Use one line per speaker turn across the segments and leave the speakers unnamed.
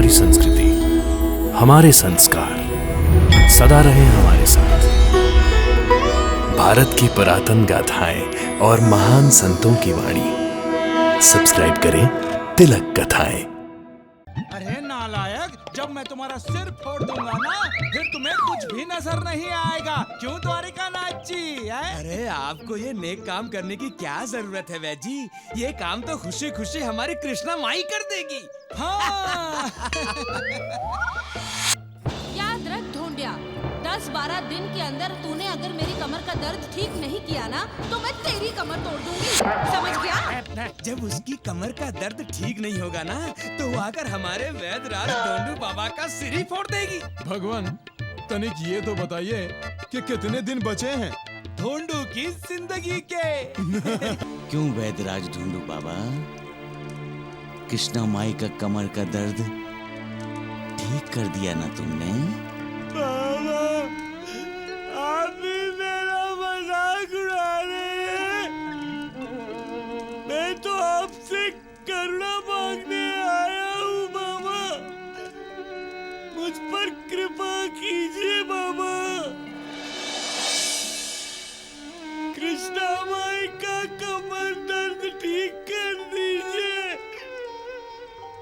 हमारी संस्कृति, हमारे संस्कार सदा रहे हमारे साथ। भारत की पुरातन गाथाएं और महान संतों की वाणी। सब्सक्राइब करें तिलक कथाएं।
अरे नालायक, जब मैं तुम्हारा सिर फोड़ दूंगा ना, फिर तुम्हें कुछ भी नजर नहीं आएगा। क्यों द्वारिकानाथ जी?
अरे आपको ये नेक काम करने की क्या जरूरत है वैद जी? ये काम तो खुशी खुशी हमारी कृष्णा माई कर देगी।
हाँ।
याद रख ढोंडिया, 10-12 दिन के अंदर तूने अगर मेरी कमर का दर्द ठीक नहीं किया ना, तो मैं तेरी कमर तोड़ दूंगी। समझ गया?
जब उसकी कमर का दर्द ठीक नहीं होगा ना, तो वो आकर हमारे वैद्यराज ढोंडू बाबा का सिर ही फोड़ देगी।
भगवान, तनिक ये तो बताइए कि कितने दिन बचे हैं ढोंडू की जिंदगी के?
क्यों वैद्यराज ढोंडू बाबा, कृष्णा माई का कमर का दर्द ठीक कर दिया ना तुमने?
बाबा, आप भी मेरा मजाक उड़ा रहे हैं। मैं तो आपसे करुणा मांगने आया हूँ बाबा। मुझ पर कृपा कीजिए बाबा। कृष्णा माई का कमर दर्द ठीक कर दीजिए।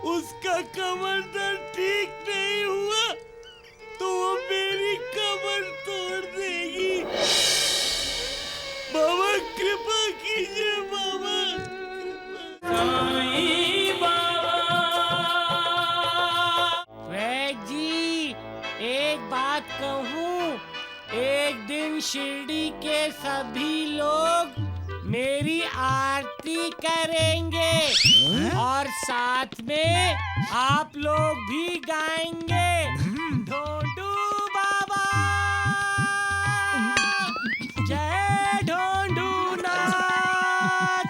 उसका कमर दर्द ठीक नहीं हुआ तो वो मेरी कमर तोड़ देगी। बाबा कृपा कीजिए बाबा।
वैद जी, एक बात कहूँ, एक दिन शिरडी के सभी लोग मेरी आरती करेंगे और साथ में आप लोग भी गाएंगे। ढोंडू बाबा, जय ढोंडू नाथ,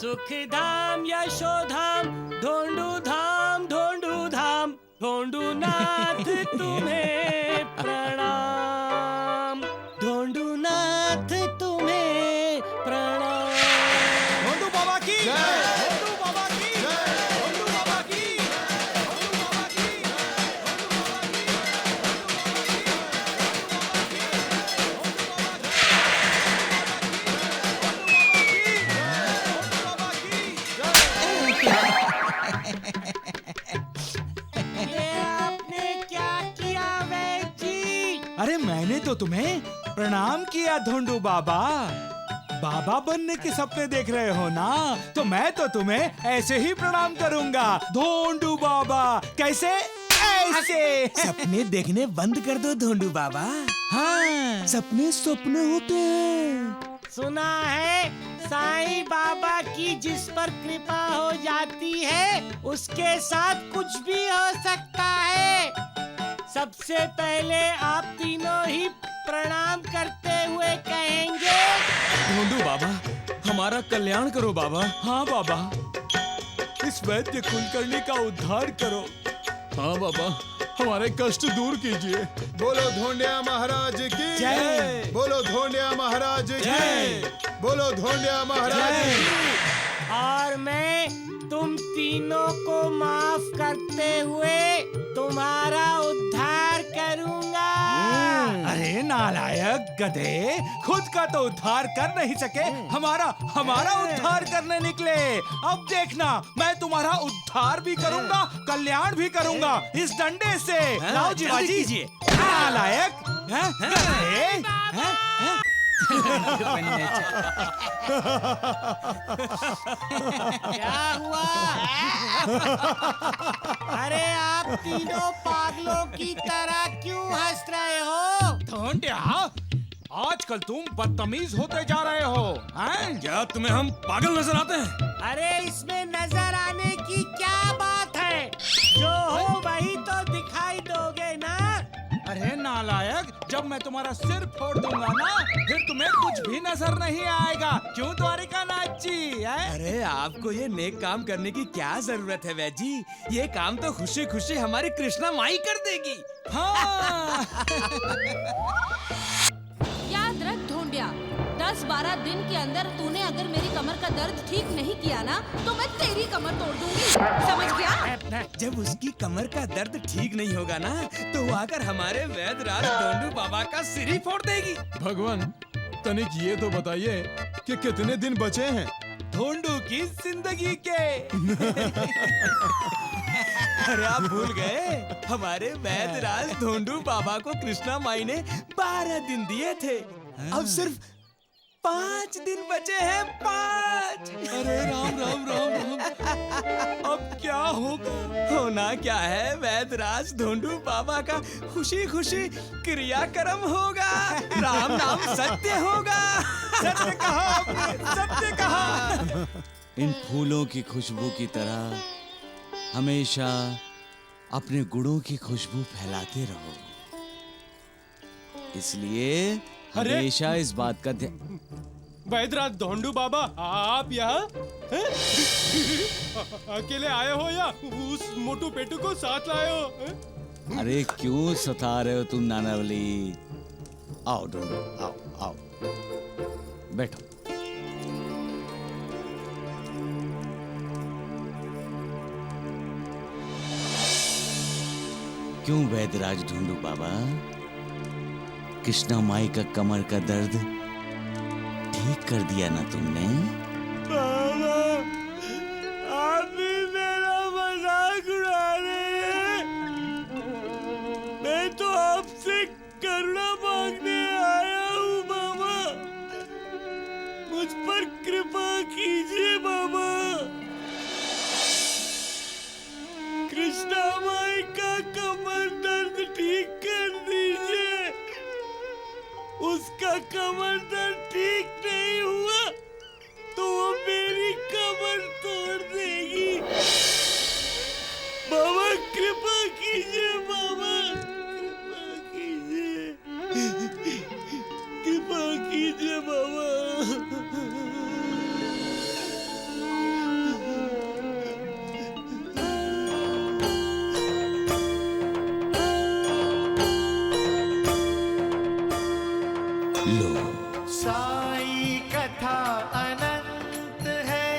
सुख धाम यशोधाम, ढोंडू धाम, ढोंडू धाम, ढोंडू नाथ तुम्हें प्रणाम, ढोंडू नाथ तुम्हें प्रणाम।
ढोंडू बाबा की जय, ढोंडू बाबा की जय, ढोंडू बाबा की, ढोंडू बाबा की,
ये आपने क्या किया वैद जी?
अरे मैंने तो तुम्हें प्रणाम किया ढोंडू बाबा। बाबा बनने के सपने देख रहे हो ना, तो मैं तो तुम्हें ऐसे ही प्रणाम करूंगा। ढोंडू बाबा कैसे? ऐसे।
सपने देखने बंद कर दो ढोंडू बाबा। हाँ, सपने सपने होते हैं।
सुना है साईं बाबा की जिस पर कृपा हो जाती है उसके साथ कुछ भी हो सकता है। सबसे पहले आप तीनों ही प्रणाम करते हुए कहेंगे,
ढोंडू बाबा, हमारा कल्याण करो बाबा।
हाँ बाबा, इस वैद्य कुलकर्णी का उद्धार करो। हाँ बाबा, हमारे कष्ट दूर कीजिए।
बोलो ढोंडिया महाराज की
जय।
बोलो ढोंडिया महाराज की
जय।
बोलो ढोंडिया महाराज की।
और मैं तुम तीनों को माफ करते हुए तुम्हारा उद्धार करूंगा।
अरे नालायक गधे, खुद का तो उद्धार कर नहीं सके, हमारा उद्धार करने निकले। अब देखना, मैं तुम्हारा उद्धार भी करूंगा, कल्याण भी करूंगा इस डंडे से। लाओ
जल्दी
जी
कीजिए।
नालायक गधे।
क्या हुआ? अरे आप तीनों पागलों की तरह क्यों हंस रहे हो?
ढोंडिया, आजकल तुम बदतमीज होते जा रहे हो। हैं?
क्या तुम्हें हम पागल नजर आते हैं?
अरे इसमें नजर आने की क्या बात है? जो हो वही तो दिखाई दोगे ना।
अरे नालायक, जब मैं तुम्हारा सिर फोड़ दूंगा ना, फिर तुम्हें कुछ भी नजर नहीं आएगा। क्यों द्वारिकानाथ जी?
अरे आपको ये नेक काम करने की क्या जरूरत है वैद जी? ये काम तो खुशी खुशी हमारी कृष्णा माई कर देगी।
हाँ।
याद रख ढोंडिया, 10-12 दिन के अंदर तूने अगर मेरी कमर का दर्द ठीक नहीं किया ना, तो मैं तेरी कमर तोड़ दूंगी। समझ गया?
जब उसकी कमर का दर्द ठीक नहीं होगा ना तो वो आकर हमारे वैद्यराज ढोंडू बाबा का सिर ही फोड़ देगी।
भगवान तनिक ये तो बताइए कि कितने दिन बचे हैं।
ढोंडू की जिंदगी के। अरे आप भूल गए, हमारे वैद्यराज ढोंडू बाबा को कृष्णा माई ने 12 दिन दिए थे। अब सिर्फ 5 दिन बचे हैं, 5।
अरे राम राम राम राम, अब क्या होगा?
होना क्या है, वैद्यराज ढोंडू बाबा का खुशी खुशी क्रियाक्रम होगा। राम नाम सत्य होगा।
सत्य कहा आपने, सत्य कहा।
इन फूलों की खुशबू की तरह हमेशा अपने गुणों की खुशबू फैलाते रहो। इसलिए हमेशा इस बात का ध्यान।
वैद्यराज ढोंडू बाबा, आप यहाँ अकेले आए हो या उस मोटू पेटू को साथ लाए हो?
अरे क्यों सता रहे हो तुम नानावली? आओ ढोंडू, आओ आओ, बैठो। क्यों वैद्यराज ढोंडू बाबा, कृष्णा माई का कमर का दर्द ठीक कर दिया ना तुमने?
बाबा, आप भी मेरा मजाक उड़ा रहे हैं। मैं तो आपसे करुणा मांगने आया हूँ बाबा। मुझ पर कृपा कीजिए बाबा। कृष्णा माई का कमर दर्द ठीक कर दीजिए। उसका कमर दर्द ठीक नहीं हुआ तो वो मेरी कमर तोड़ देगी। बाबा कृपा कीजिए बाबा, कृपा कीजिए, कृपा कीजिए बाबा।
साई कथा अनंत है,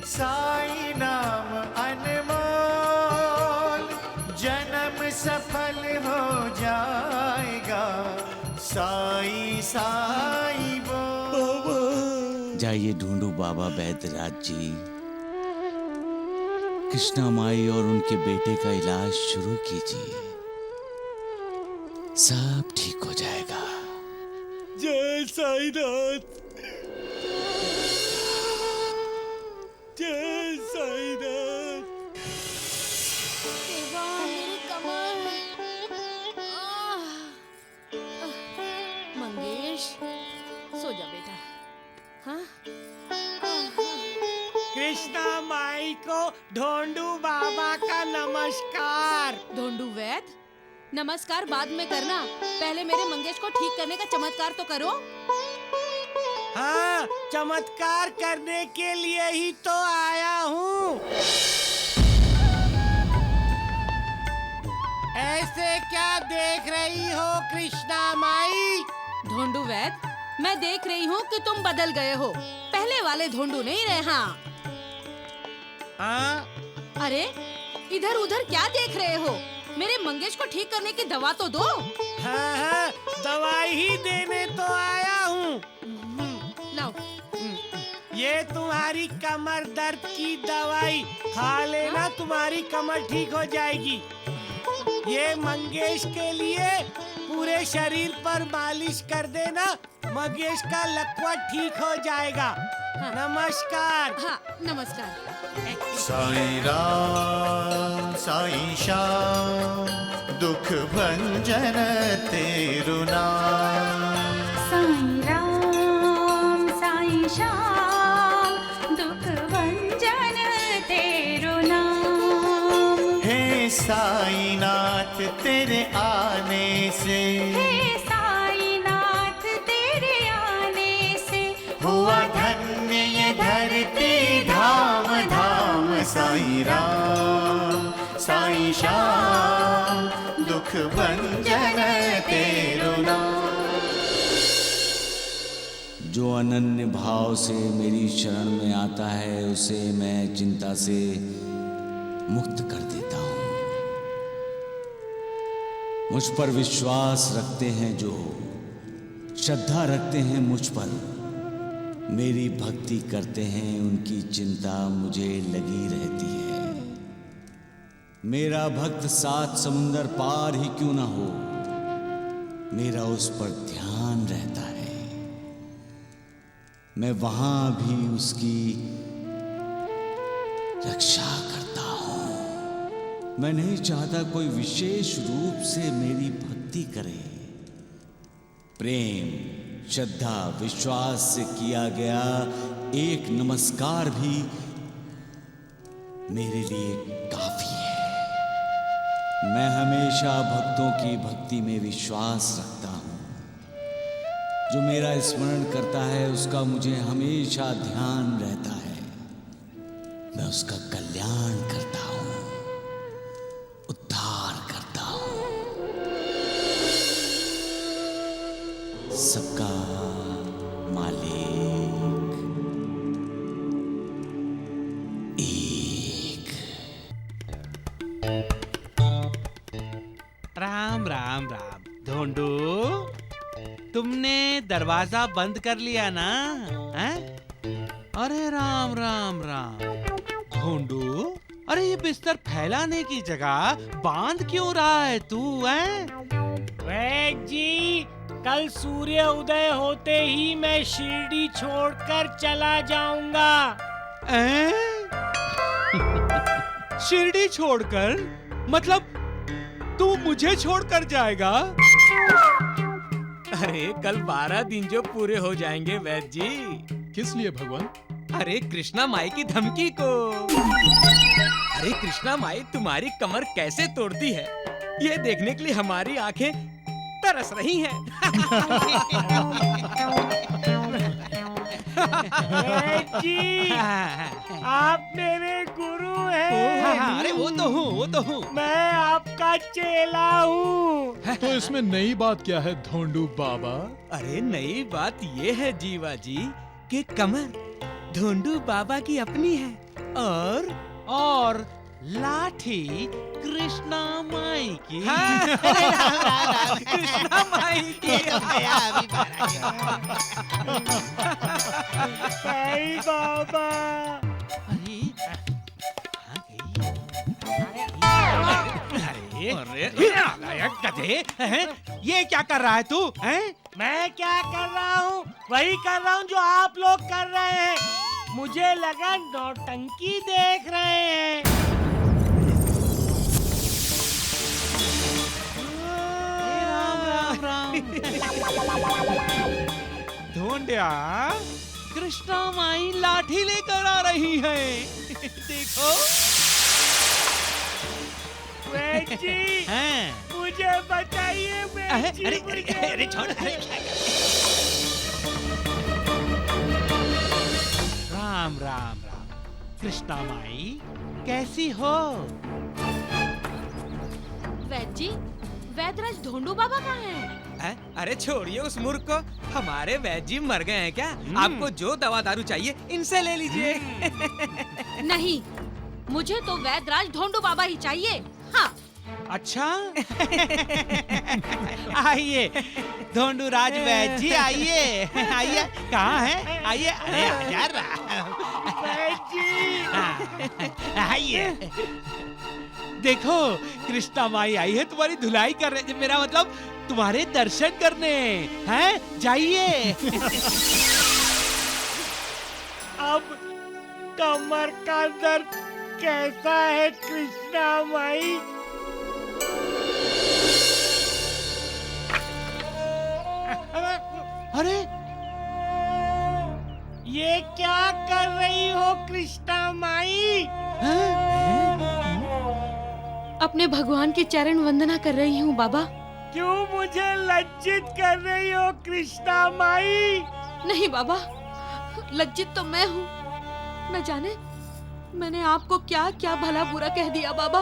साई नाम अनमोल, जन्म सफल हो जाएगा, साई साई बोल।
जाइए ढूंढू बाबा वैद्यराज जी, कृष्णा माई और उनके बेटे का इलाज शुरू कीजिए, सब ठीक हो जाएगा।
जय साईनाथ, जय साईनाथ।
देवा, मेरी कमर। मंगेश, सो जा बेटा। हाँ?
कृष्णा माई को ढोंडू बाबा का नमस्कार।
ढोंडू वैद, नमस्कार बाद में करना, पहले मेरे मंगेश को ठीक करने का चमत्कार तो करो।
हाँ, चमत्कार करने के लिए ही तो आया हूँ। ऐसे क्या देख रही हो कृष्णा माई?
ढोंडू वैद, मैं देख रही हूँ कि तुम बदल गए हो, पहले वाले ढोंडू नहीं रहे।
हाँ?
अरे इधर उधर क्या देख रहे हो? मेरे मंगेश को ठीक करने की दवा तो दो।
हाँ हाँ, दवाई ही देने तो आया हूँ।
लाओ।
ये तुम्हारी कमर दर्द की दवाई खा लेना, तुम्हारी कमर ठीक हो जाएगी। ये मंगेश के लिए पूरे शरीर पर मालिश कर देना, मंगेश का लकवा ठीक हो जाएगा।
हाँ।
नमस्कार।
हाँ, नमस्कार।
साई राम साई श्याम, दुख भंजन तेरु नाम।
साई राम साई श्याम, दुख भंजन तेरु नाम।
हे साईनाथ तेरे आने से,
हे साईनाथ तेरे आने से,
हुआ धन्य ये धरती धाम धाम। साई राम साई श्याम, दुख भंजन तेरु नाम।
जो अनन्य भाव से मेरी शरण में आता है उसे मैं चिंता से मुक्त कर देता मुझ पर विश्वास रखते हैं जो, श्रद्धा रखते हैं मुझ पर, मेरी भक्ति करते हैं, उनकी चिंता मुझे लगी रहती है। मेरा भक्त 7 समुंदर पार ही क्यों ना हो, मेरा उस पर ध्यान रहता है। मैं वहां भी उसकी रक्षा करता हूं। मैं नहीं चाहता कोई विशेष रूप से मेरी भक्ति करे। प्रेम, श्रद्धा, विश्वास से किया गया एक नमस्कार भी मेरे लिए काफी है। मैं हमेशा भक्तों की भक्ति में विश्वास रखता हूं। जो मेरा स्मरण करता है उसका मुझे हमेशा ध्यान रहता है। मैं उसका कल्याण करता हूं, उद्धार करता हूं। सबका मालिक एक।
राम राम राम। ढोंडू, तुमने दरवाजा बंद कर लिया ना? हैं? अरे राम राम राम। ढोंडू, अरे ये बिस्तर फैलाने की जगह बांध क्यों रहा है तू? वैद जी, कल सूर्य उदय होते ही मैं शिरडी छोड़कर चला जाऊंगा। शिरडी छोड़कर? मतलब तू मुझे छोड़कर जाएगा?
अरे कल 12 दिन जो पूरे हो जाएंगे वैद जी।
किस लिए भगवान?
अरे कृष्णा माई की धमकी को। अरे कृष्णा माई तुम्हारी कमर कैसे तोड़ती है, ये देखने के लिए हमारी आंखें तरस रही हैं।
जी, आप मेरे गुरु हैं। अरे वो तो हूँ। मैं आपका चेला हूँ।
तो इसमें नई बात क्या है ढोंडू बाबा?
अरे नई बात ये है जीवा जी कि कमर ढोंडू बाबा की अपनी है और
लाठी कृष्णा माई की।
कृष्णा माई की।
साईं बाबा। अरे नालायक गधे, ये क्या कर रहा है तू? मैं क्या कर रहा हूँ? वही कर रहा हूँ जो आप लोग कर रहे हैं। मुझे लगा नौटंकी देख रहे हैं। राम राम। ढोंडिया, कृष्णा माई लाठी लेकर आ रही है। देखो जी, मुझे बताइए। अरे छोड़। राम राम राम। कृष्णा माई कैसी हो?
वैद जी, वैदराज ढोंडू बाबा कहाँ हैं?
अरे छोड़िए उस मूर्ख को। हमारे वैद जी मर गए हैं क्या? आपको जो दवा दारू चाहिए इनसे ले लीजिए।
नहीं, मुझे तो वैदराज ढोंडू बाबा ही चाहिए। हाँ।
अच्छा। आइए ढोंडू राज वैद जी, आइए। कहाँ है? आइए। अरे वैद जी, आइए। देखो कृष्णा माई आई है, तुम्हारी धुलाई कर रहे, मेरा मतलब तुम्हारे दर्शन करने हैं। जाइए। अब कमर का दर्द कैसा है कृष्णा माई? अरे ये क्या कर रही हो कृष्णा माई?
अपने भगवान के चरण वंदना कर रही हूँ बाबा।
क्यों मुझे लज्जित कर रही हो कृष्णा माई?
नहीं बाबा, लज्जित तो मैं हूँ। न जाने मैंने आपको क्या क्या भला बुरा कह दिया बाबा।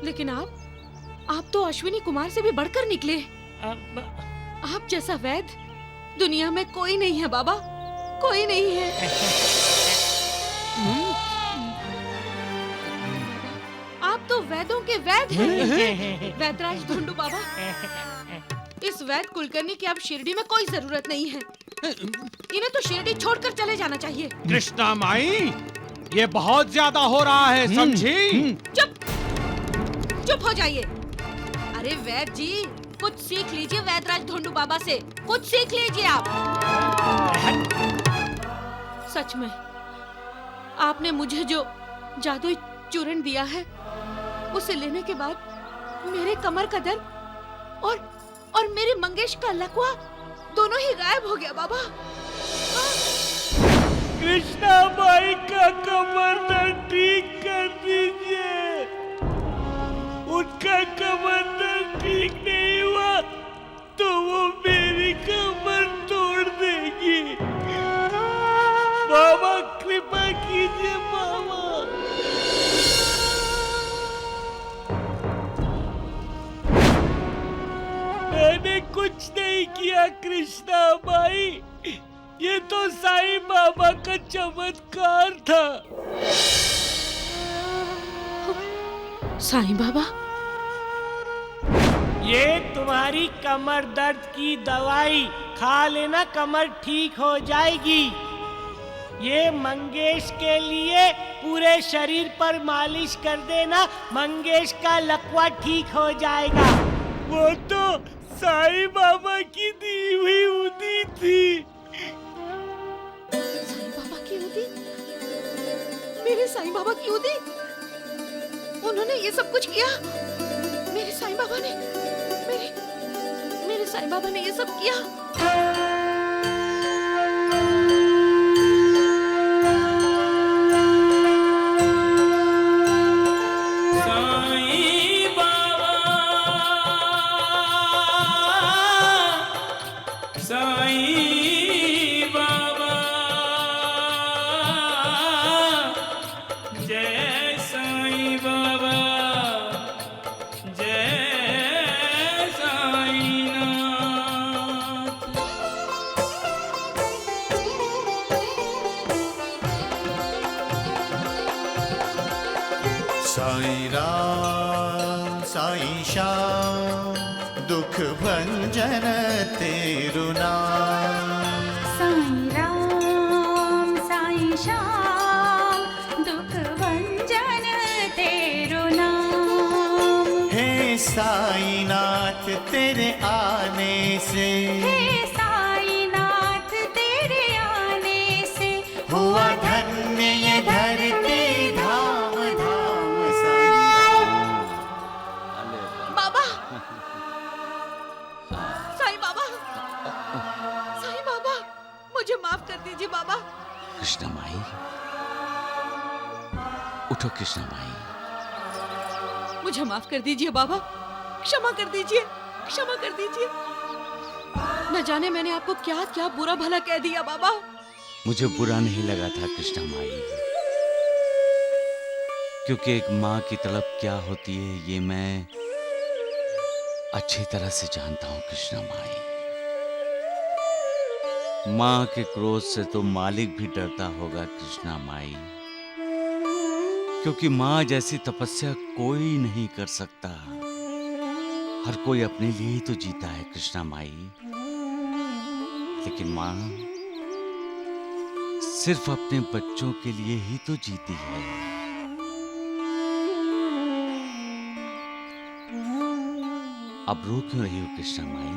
लेकिन आप तो अश्विनी कुमार से भी बढ़कर निकले। आप जैसा वैद्य दुनिया में कोई नहीं है बाबा, कोई नहीं है। आप तो वैदों के वैद हैं। वैदराज ढूंढू बाबा, इस वैद कुलकर्णी की अब शिरडी में कोई जरूरत नहीं है। इन्हें तो शिरडी छोड़कर चले जाना चाहिए।
कृष्णा माई, ये बहुत ज्यादा हो रहा है, समझी?
चुप हो जाइए। अरे वैद जी, कुछ सीख लीजिए वैदराज ढूंढू बाबा से, कुछ सीख लीजिए आप। सच में आपने मुझे जो जादुई चूर्ण दिया है, उसे लेने के बाद मेरे कमर का दर्द और मेरे मंगेश का लकवा दोनों ही गायब हो गया बाबा।
कृष्णा माई का कमर दर्द ठीक कर दीजिए। उनका कमर दर्द ठीक नहीं हुआ तो वो मेरी कमर तोड़ देगी। बाबा कृपा कीजिए बाबा। मैंने कुछ नहीं किया कृष्णा माई, ये तो साईं बाबा का चमत्कार था।
साईं बाबा,
ये तुम्हारी कमर दर्द की दवाई खा लेना, कमर ठीक हो जाएगी। ये मंगेश के लिए पूरे शरीर पर मालिश कर देना, मंगेश का लकवा ठीक हो जाएगा। वो तो साईं बाबा की दी हुई उदी थी।
साईं बाबा की उदी? मेरे साईं बाबा की उदी? उन्होंने ये सब कुछ किया? मेरे साईं बाबा ने मेरे साईं बाबा ने ये सब किया?
साईं राम साईं श्याम दुख भंजन तेरु नाम।
साईं राम साईं श्याम दुख भंजन तेरो नाम।
हे साईं नाथ तेरे आने से,
हे साईं नाथ तेरे आने से
हुआ धन्य ये धरती धाम धाम साईं राम।
बाबा, साईं बाबा, साईं बाबा, मुझे माफ कर दीजिए बाबा।
कृष्णा माई, उठो कृष्णा माई।
मुझे माफ कर दीजिए बाबा, क्षमा कर दीजिए, क्षमा कर दीजिए। न जाने मैंने आपको क्या क्या बुरा भला कह दिया बाबा।
मुझे बुरा नहीं लगा था कृष्णा माई, क्योंकि एक माँ की तड़प क्या होती है ये मैं अच्छी तरह से जानता हूँ कृष्णा माई। माँ के क्रोध से तो मालिक भी डरता होगा कृष्णा माई, क्योंकि माँ जैसी तपस्या कोई नहीं कर सकता। हर कोई अपने लिए ही तो जीता है कृष्णा माई, लेकिन माँ सिर्फ अपने बच्चों के लिए ही तो जीती है। अब रो क्यों रही हो कृष्णा माई?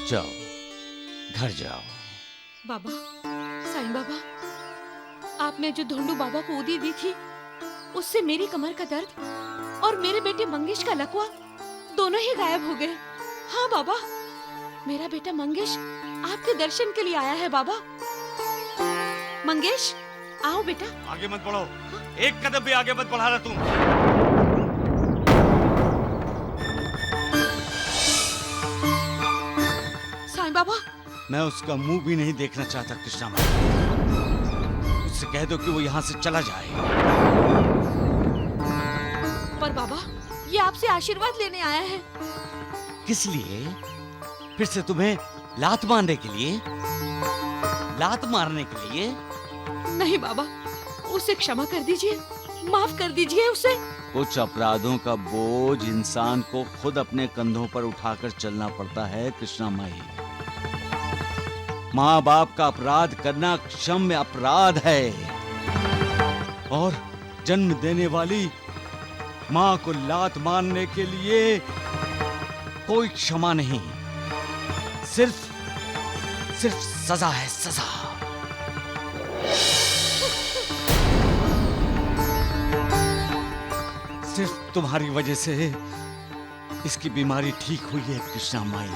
जाओ, घर जाओ।
बाबा, साईं बाबा, आपने जो ढूंढू बाबा को उदी दी थी, उससे मेरी कमर का दर्द और मेरे बेटे मंगेश का लकवा दोनों ही गायब हो गए। हाँ बाबा, मेरा बेटा मंगेश आपके दर्शन के लिए आया है बाबा। मंगेश, आओ बेटा।
आगे मत बढ़ो, एक कदम भी आगे मत बढ़ा रहा तुम।
साईं बाबा,
मैं उसका मुंह भी नहीं देखना चाहता कृष्णा माई। उससे कह दो कि वो यहाँ से चला जाए।
पर बाबा, ये आपसे आशीर्वाद लेने आया है।
किस लिए? फिर से तुम्हें लात मारने के लिए? लात मारने के लिए?
नहीं बाबा, उसे क्षमा कर दीजिए। माफ कर दीजिए उसे।
कुछ अपराधों का बोझ इंसान को खुद अपने कंधों पर उठाकर चलना पड़ता है कृष्णा माई। माँ बाप का अपराध करना क्षम्य अपराध है, और जन्म देने वाली माँ को लात मारने के लिए कोई क्षमा नहीं, सिर्फ सजा है, सजा। सिर्फ तुम्हारी वजह से इसकी बीमारी ठीक हुई है कृष्णा माई,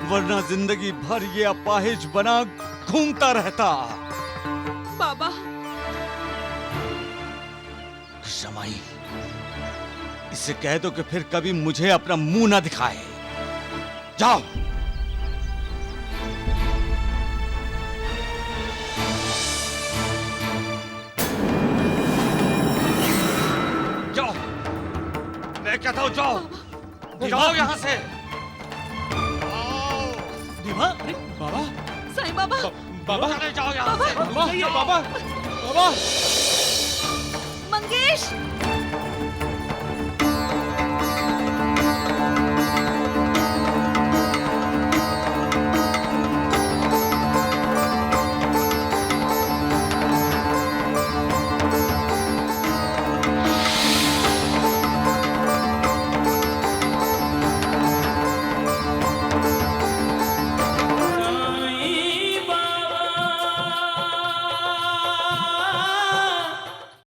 वरना जिंदगी भर ये अपाहिज बना घूमता रहता।
बाबा।
कृष्णा माई, इससे कह दो कि फिर कभी मुझे अपना मुंह ना दिखाए। जाओ।
जाओ, मैं कहता हूँ जाओ, जाओ यहाँ से।
देवा, अरे बाबा,
साईं बाबा।
बाबा,
चले जाओ यहाँ से।
बाबा, बाबा, बाबा।
मंगेश।